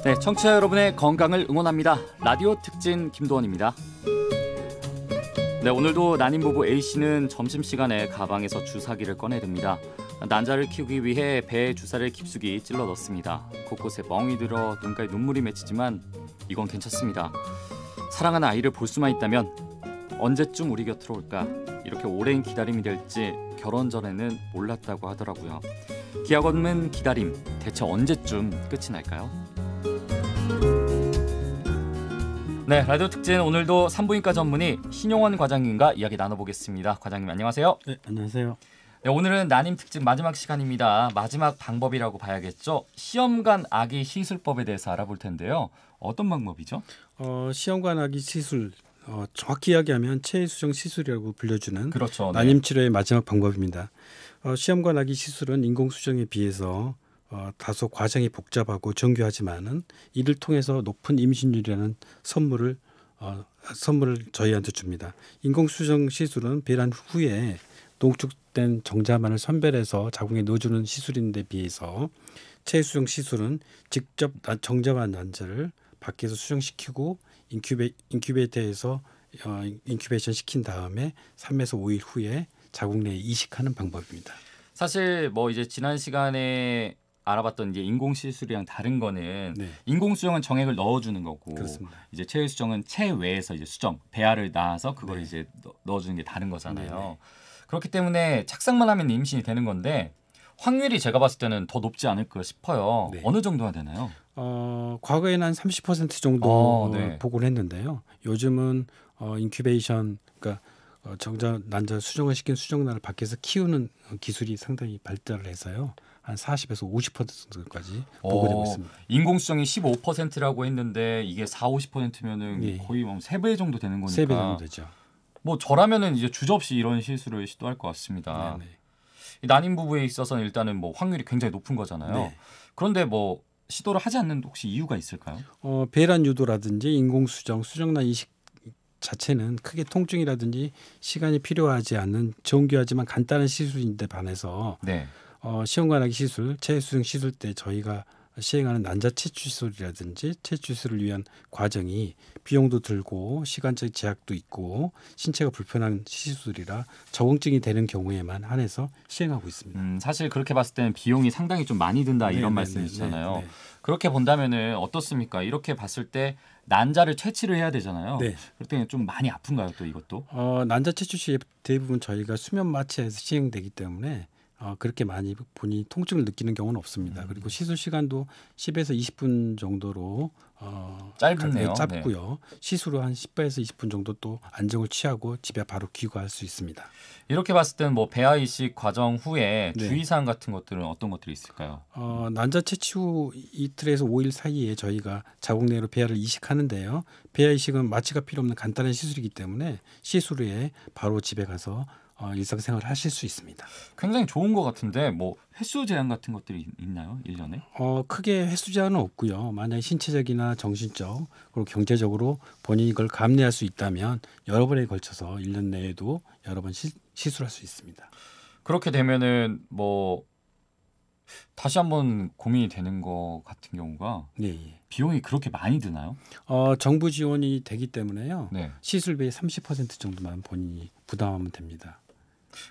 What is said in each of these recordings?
네, 청취자 여러분의 건강을 응원합니다. 라디오 특진 김도원입니다. 네, 오늘도 난임 부부 A씨는 점심시간에 가방에서 주사기를 꺼내듭니다. 난자를 키우기 위해 배에 주사를 깊숙이 찔러 넣습니다. 곳곳에 멍이 들어 눈가에 눈물이 맺히지만 이건 괜찮습니다. 사랑하는 아이를 볼 수만 있다면 언제쯤 우리 곁으로 올까? 이렇게 오랜 기다림이 될지 결혼 전에는 몰랐다고 하더라고요. 기약 없는 기다림, 대체 언제쯤 끝이 날까요? 네, 라디오 특진 오늘도 산부인과 전문의 신용원 과장님과 이야기 나눠보겠습니다. 과장님 안녕하세요. 네, 안녕하세요. 네, 오늘은 난임 특집 마지막 시간입니다. 마지막 방법이라고 봐야겠죠. 시험관 아기 시술법에 대해서 알아볼 텐데요. 어떤 방법이죠? 시험관 아기 시술, 정확히 이야기하면 체외수정 시술이라고 불려주는 그렇죠. 난임 치료의 마지막 방법입니다. 시험관 아기 시술은 인공수정에 비해서 다소 과정이 복잡하고 정교하지만은 이를 통해서 높은 임신율이라는 선물을 저희한테 줍니다. 인공수정 시술은 배란 후에 농축된 정자만을 선별해서 자궁에 넣어주는 시술인데 비해서 체외수정 시술은 직접 정자만 난자를 밖에서 수정시키고 인큐베이터에서 인큐베이션 시킨 다음에 3에서 5일 후에 자궁 내에 이식하는 방법입니다. 사실 이제 지난 시간에 알아봤던 이제 인공 시술이랑 다른 거는 네. 인공 수정은 정액을 넣어주는 거고, 그렇습니다. 이제 체외 수정은 체외에서 이제 수정 배아를 낳아서 그걸 네. 이제 넣어주는 게 다른 거잖아요. 네. 그렇기 때문에 착상만 하면 임신이 되는 건데 확률이 제가 봤을 때는 더 높지 않을까 싶어요. 네. 어느 정도가 되나요? 과거에는 한 30% 정도 네. 보고를 했는데요. 요즘은 인큐베이션, 그러니까 정자 난자 수정을 시킨 수정란을 밖에서 키우는 기술이 상당히 발달을 해서요. 한 40에서 50%까지 보고되고 있습니다. 인공 수정이 15%라고 했는데 이게 40~50%면은 네. 거의 3배 정도 되는 거니까. 3배 정도 되죠. 저라면은 이제 주저없이 이런 시술을 시도할 것 같습니다. 네. 이 난임 부부에 있어서는 일단은 확률이 굉장히 높은 거잖아요. 네. 그런데 시도를 하지 않는 혹시 이유가 있을까요? 배란 유도라든지 인공 수정, 수정란 이식 자체는 크게 통증이라든지 시간이 필요하지 않는 정교하지만 간단한 시술인데 반해서 네. 시험관 아기 시술, 체외수정 시술 때 저희가 시행하는 난자 채취술이라든지 채취술을 위한 과정이 비용도 들고 시간적 제약도 있고 신체가 불편한 시술이라 적응증이 되는 경우에만 한해서 시행하고 있습니다. 사실 그렇게 봤을 때는 비용이 상당히 좀 많이 든다 이런 말씀이시잖아요. 네. 그렇게 본다면은 어떻습니까? 이렇게 봤을 때 난자를 채취를 해야 되잖아요. 네. 그럴 때는 좀 많이 아픈가요, 또 이것도? 난자 채취술 대부분 저희가 수면 마취에서 시행되기 때문에 그렇게 많이 본인이 통증을 느끼는 경우는 없습니다. 그리고 시술 시간도 10에서 20분 정도로 짧네요. 짧고요. 시술 후 한 10에서 20분 정도 또 안정을 취하고 집에 바로 귀가할 수 있습니다. 이렇게 봤을 때는 배아 이식 과정 후에 네. 주의사항 같은 것들은 어떤 것들이 있을까요? 난자 채취 후 이틀에서 5일 사이에 저희가 자궁 내로 배아를 이식하는데요. 배아 이식은 마취가 필요 없는 간단한 시술이기 때문에 시술 후에 바로 집에 가서 일상생활을 하실 수 있습니다. 굉장히 좋은 것 같은데 횟수 제한 같은 것들이 있나요? 1년에? 크게 횟수 제한은 없고요. 만약에 신체적이나 정신적 그리고 경제적으로 본인이 이걸 감내할 수 있다면 여러 번에 걸쳐서 1년 내에도 여러 번 시술할 수 있습니다. 그렇게 되면은 다시 한번 고민이 되는 것 같은 경우가 네. 비용이 그렇게 많이 드나요? 정부 지원이 되기 때문에요. 네. 시술비의 30% 정도만 본인이 부담하면 됩니다.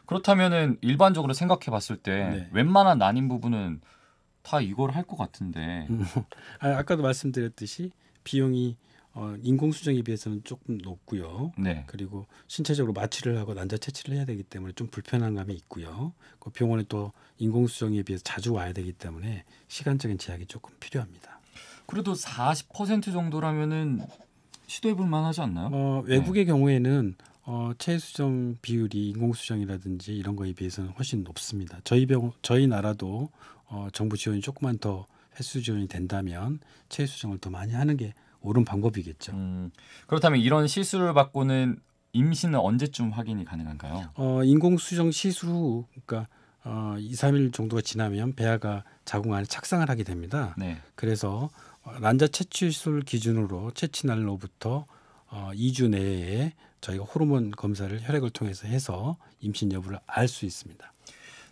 그렇다면은 일반적으로 생각해 봤을 때 네. 웬만한 난임 부부는 다 이걸 할 것 같은데. 아까도 말씀드렸듯이 비용이 인공수정에 비해서는 조금 높고요. 네. 그리고 신체적으로 마취를 하고 난자 채취를 해야 되기 때문에 좀 불편한 감이 있고요. 그 병원에 또 인공수정에 비해서 자주 와야 되기 때문에 시간적인 제약이 조금 필요합니다. 그래도 40% 정도라면은 시도해 볼 만하지 않나요? 외국의 경우에는 체외수정 비율이 인공수정이라든지 이런 거에 비해서는 훨씬 높습니다. 저희 나라도 정부 지원이 조금만 더 횟수 지원이 된다면 체외수정을 더 많이 하는 게 옳은 방법이겠죠. 그렇다면 이런 시술을 받고는 임신은 언제쯤 확인이 가능한가요? 인공수정 시술 후 그러니까 2, 3일 정도가 지나면 배아가 자궁 안에 착상을 하게 됩니다. 네. 그래서 난자 채취술 기준으로 채취 날로부터 2주 내에 저희가 호르몬 검사를 혈액을 통해서 해서 임신 여부를 알 수 있습니다.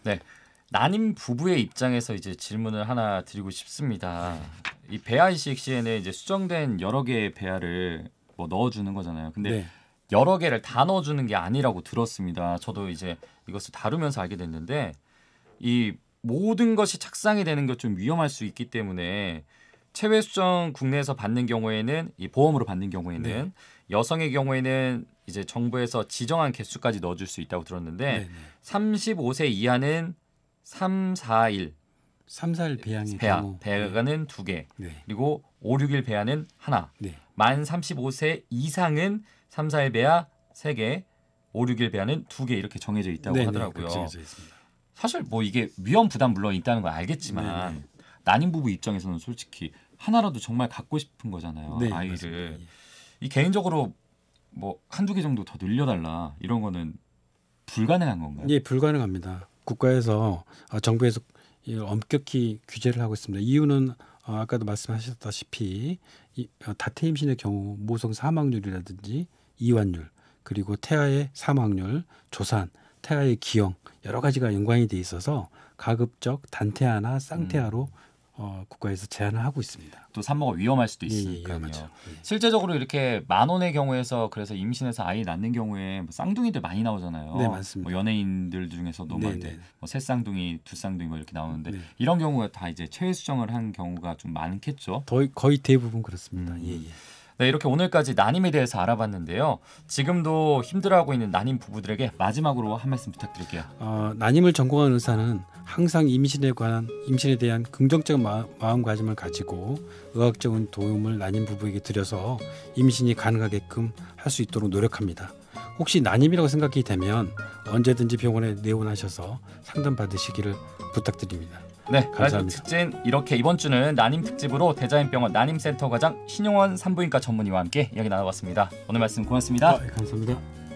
네. 난임 부부의 입장에서 이제 질문을 하나 드리고 싶습니다. 이 배아 이식 시에는 이제 수정된 여러 개의 배아를 뭐 넣어주는 거잖아요. 근데 네. 여러 개를 다 넣어주는 게 아니라고 들었습니다. 저도 이제 이것을 다루면서 알게 됐는데 이 모든 것이 착상이 되는 것 좀 위험할 수 있기 때문에 체외 수정 국내에서 받는 경우에는 이 보험으로 받는 경우에는 네. 여성의 경우에는 이제 정부에서 지정한 개수까지 넣어줄 수 있다고 들었는데 네, 네. 35세 이하는 3, 4일 3, 4일 배양의 배아, 경우. 배아는 2개, 네. 그리고 5, 6일 배아는 하나. 네. 만 35세 이상은 3, 4일 배아 3개, 5, 6일 배아는 2개 이렇게 정해져 있다고 네, 하더라고요. 그렇게 정해져 있습니다. 사실 뭐 이게 위험 부담 물론 있다는 건 알겠지만 네, 네. 난임 부부 입장에서는 솔직히 하나라도 정말 갖고 싶은 거잖아요. 네, 아이를. 맞습니다. 예. 이 개인적으로 뭐 한두 개 정도 더 늘려달라 이런 거는 불가능한 건가요? 예, 불가능합니다. 국가에서 정부에서 이걸 엄격히 규제를 하고 있습니다. 이유는 아까도 말씀하셨다시피 다태 임신의 경우 모성 사망률이라든지 이완율, 그리고 태아의 사망률, 조산, 태아의 기형 여러 가지가 연관이 돼 있어서 가급적 단태아나 쌍태아로 국가에서 제한을 하고 있습니다. 또 산모가 위험할 수도 예, 예, 있으니까요. 위험하죠. 예. 실제적으로 이렇게 만 원의 경우에서 그래서 임신해서 아이 낳는 경우에 뭐 쌍둥이들 많이 나오잖아요. 네, 맞습니다. 뭐 연예인들 중에서도 뭐 네, 이제 네. 뭐 새 쌍둥이, 두 쌍둥이 뭐 이렇게 나오는데 네. 이런 경우가 다 이제 체외 수정을 한 경우가 좀 많겠죠. 거의 대부분 그렇습니다. 음. 예, 예. 네, 이렇게 오늘까지 난임에 대해서 알아봤는데요. 지금도 힘들어하고 있는 난임 부부들에게 마지막으로 한 말씀 부탁드릴게요. 난임을 전공한 의사는 항상 임신에 대한 긍정적 마음가짐을 가지고 의학적인 도움을 난임 부부에게 드려서 임신이 가능하게끔 할 수 있도록 노력합니다. 혹시 난임이라고 생각이 되면 언제든지 병원에 내원하셔서 상담 받으시기를 부탁드립니다. 네, 라디오 감사합니다. 특진 이렇게 이번 주는 난임 특집으로 대자연병원 난임센터 과장 신용원 산부인과 전문의와 함께 이야기 나눠봤습니다. 오늘 말씀 고맙습니다. 감사합니다.